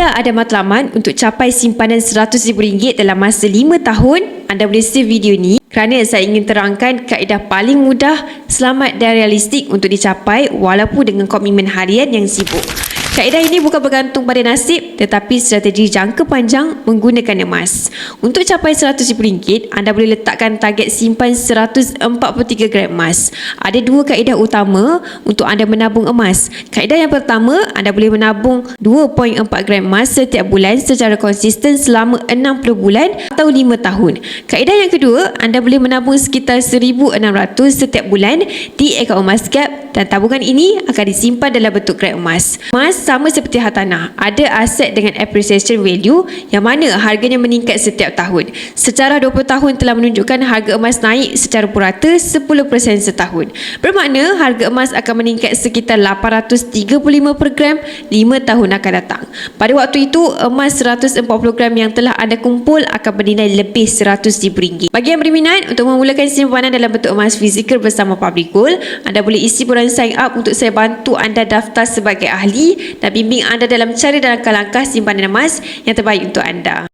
Anda ada matlamat untuk capai simpanan RM100,000 dalam masa 5 tahun? Anda boleh save video ni kerana saya ingin terangkan kaedah paling mudah, selamat dan realistik untuk dicapai walaupun dengan komitmen harian yang sibuk. Kaedah ini bukan bergantung pada nasib tetapi strategi jangka panjang menggunakan emas. Untuk capai RM100,000, anda boleh letakkan target simpan 143 gram emas. Ada dua kaedah utama untuk anda menabung emas. Kaedah yang pertama, anda boleh menabung 2.4 gram emas setiap bulan secara konsisten selama 60 bulan atau 5 tahun. Kaedah yang kedua, anda boleh menabung sekitar 1,600 setiap bulan di akaun emas gap dan tabungan ini akan disimpan dalam bentuk gram emas. Emas sama seperti hartanah, ada aset dengan appreciation value yang mana harganya meningkat setiap tahun. Sejarah 20 tahun telah menunjukkan harga emas naik secara purata 10% setahun. Bermakna harga emas akan meningkat sekitar 835 per gram 5 tahun akan datang. Pada waktu itu, emas 140 gram yang telah anda kumpul akan bernilai lebih RM100,000. Bagi yang berminat untuk memulakan simpanan dalam bentuk emas fizikal bersama Public Gold, anda boleh isi borang sign up untuk saya bantu anda daftar sebagai ahli dan bimbing anda dalam cara dan langkah-langkah simpanan emas yang terbaik untuk anda.